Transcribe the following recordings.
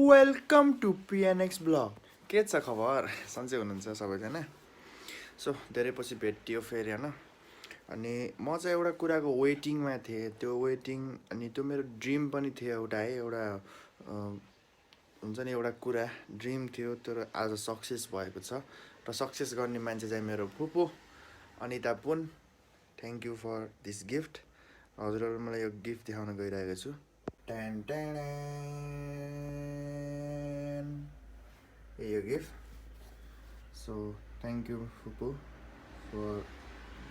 Welcome to पिएनएक्स blog. के छ खबर? सन्चै हुनुहुन्छ सबैजना? सो धेरै पछि भेटियो फेरि होइन। अनि म चाहिँ एउटा कुराको वेटिङमा थिएँ। त्यो वेटिङ अनि त्यो मेरो ड्रिम पनि थियो एउटा है, एउटा हुन्छ नि एउटा कुरा ड्रिम थियो, तर आज सक्सेस भएको छ। र सक्सेस गर्ने मान्छे चाहिँ मेरो फुपू Anita Pun. Thank you for this gift. हजुरहरू मलाई यो गिफ्ट देखाउन गइरहेको छु। टेन टेन यो गिफ्ट। सो थ्याङ्क यू फुपू for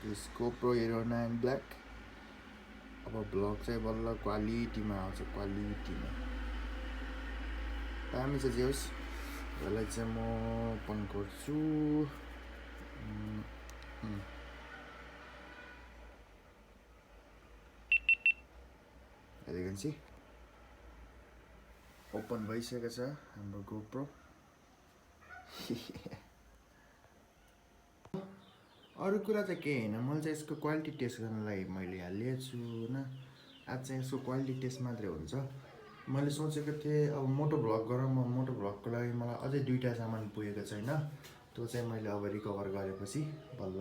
this GoPro Hero 9 Black। अब ब्लग चाहिँ बल्ल क्वालिटीमा आउँछ, क्वालिटीमा दामी छ जे होस्। यसलाई चाहिँ म ओपन गर्छु। हेरेको ओपन भइसकेको छ हाम्रो GoPro। अरू कुरा चाहिँ केही होइन, मैले चाहिँ यसको क्वालिटी टेस्ट गर्नलाई मैले यहाँ लिएको छु होइन। आज चाहिँ यसको क्वालिटी टेस्ट मात्रै हुन्छ। मैले सोचेको थिएँ अब मोटो भ्लग गरौँ, मोटो भ्लगको लागि मलाई अझै दुईवटा सामान पुगेको छैन। त्यो चाहिँ मैले अब रिकभर गरेपछि बल्ल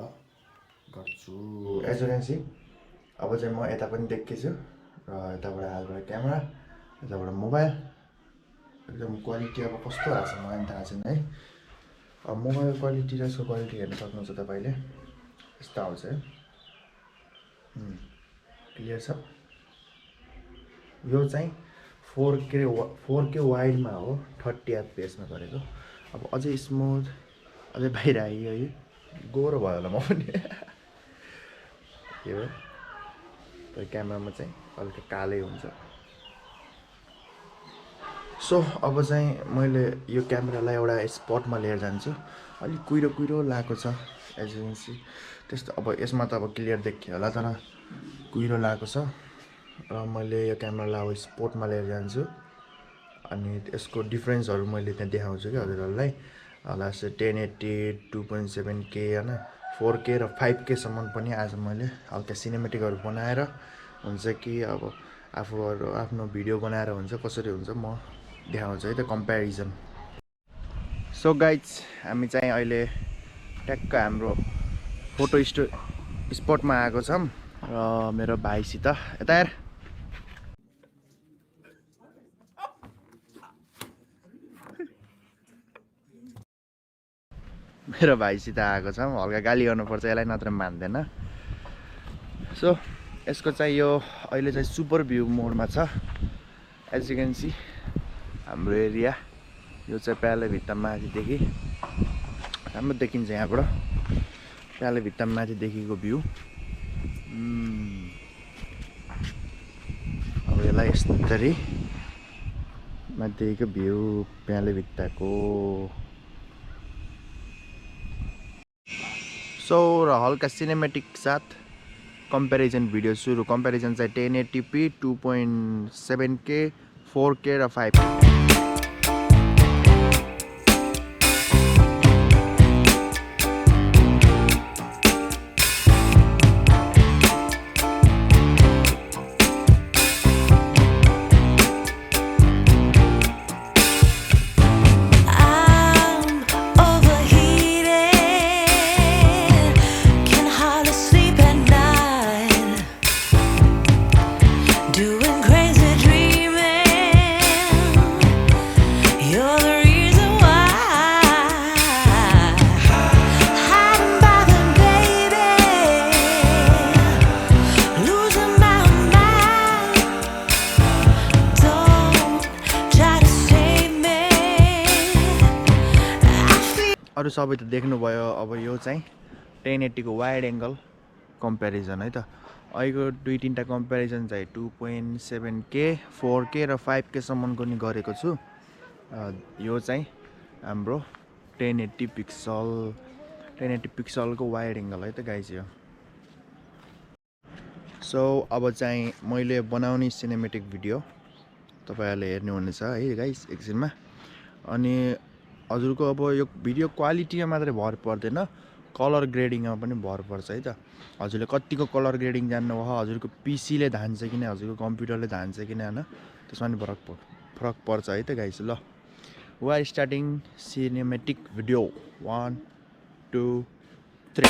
गर्छु। एजुरेन्सी अब चाहिँ म यता पनि देख्दैछु र यताबाट हालबाट क्यामेरा, यताबाट मोबाइल। एकदम क्वालिटी अब कस्तो आएको छ मलाई थाहा छैन है। अब मोबाइल क्वालिटी र यसको क्वालिटी हेर्न सक्नुहुन्छ तपाईँले। यस्तो आउँछ है, क्लियर छ। यो चाहिँ 4K वाइडमा हो, 30 FPS मा गरेको। अब अझै स्मुथ, अझै बाहिर आइयो है। गोरो भयो होला म पनि। यो तर क्यामेरामा चाहिँ हल्का कालै हुन्छ। सो अब चाहिँ मैले यो क्यामेरालाई एउटा स्पटमा लिएर जान्छु। अलिक कुहिरो कुहिरो लागेको छ एजेन्सी त्यस्तो। अब यसमा त अब क्लियर देखियो होला, तर कुहिरो लागेको छ। र मैले यो क्यामेरालाई अब स्पोर्टमा लिएर जान्छु अनि यसको डिफ्रेन्सहरू मैले त्यहाँ देखाउँछु कि हजुरहरूलाई। लास्ट 1080 2.7K होइन, 4K र 5K सम्म पनि आज मैले हल्का सिनेमेटिकहरू बनाएर हुन्छ कि अब आफूहरू आफ्नो भिडियो बनाएर हुन्छ कसरी हुन्छ म देखाउँछु है त कम्पेरिजन। सो गाइज हामी चाहिँ अहिले ट्याक्क हाम्रो फोटो स्पटमा आएको छौँ र मेरो भाइसित। यता हेर, मेरो भाइसित आएको छौँ। हल्का गाली गर्नुपर्छ यसलाई, नत्र मान्दैन। सो यसको चाहिँ यो अहिले चाहिँ सुपर भ्यू मोडमा छ। एज यु क्यान सी हाम्रो एरिया यो चाहिँ प्याले भित्ता माथिदेखि राम्रो देखिन्छ। यहाँबाट प्याले भित्ता माथिदेखिको भ्यू। अब यसलाई यस्तरी माथिदेखिको भ्यू प्याले भित्ताको। सो र हल्का सिनेमेटिक साथ कम्पेरिजन भिडियो सुरु। कम्पेरिजन चाहिँ 1080p 2.7K 4K र 5K। अरू सबै त देख्नुभयो। अब यो चाहिँ 1080 को वाइड एङ्गल कम्पेरिजन है त। अहिलेको दुई तिनवटा कम्पेरिजन चाहिँ 2.7K 4K र 5K सम्मको नि गरेको छु। यो चाहिँ हाम्रो 1080 पिक्सलको वाइड एङ्गल है त गाइज यो। सो अब चाहिँ मैले बनाउने सिनेमेटिक भिडियो तपाईँहरूले हेर्नुहुनेछ है गाइज एकछिनमा। अनि हजुरको अब यो भिडियो क्वालिटीमा मात्रै भर पर्दैन, कलर ग्रेडिङमा पनि भर पर्छ है त। हजुरले कतिको कलर ग्रेडिङ जान्नुभयो, हजुरको पिसीले धान्छ कि नै हजुरको कम्प्युटरले धान्छ कि नै होइन, त्यसमा पनि फरक पर्छ है त गाइस। ल We are starting cinematic video. 1, 2, 3.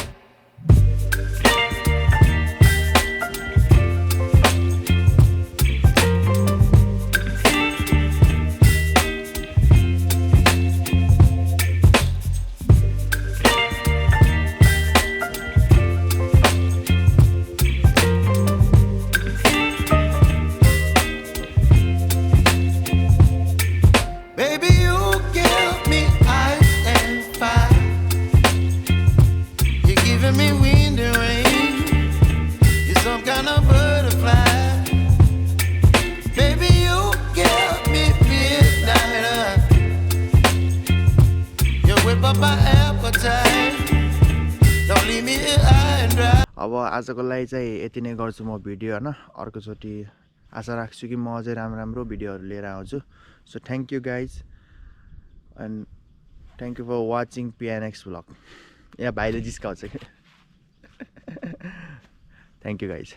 Baby, you give me ice and fire. You're giving me wind and rain. You're some kind of butterfly. Baby, you give me midnight. You whip up my appetite. Don't leave me here high and dry. अब आजको लागि चाहिँ यति नै गर्छु म video हैन अर्कोचोटि आशा राख्छु कि म अझै राम्रो भिडियोहरु लिएर आउँछु so thank you guys and thank you for watching PNX vlog यहाँ भाइले जिस्काउँछ के थ्यांक यू गाइज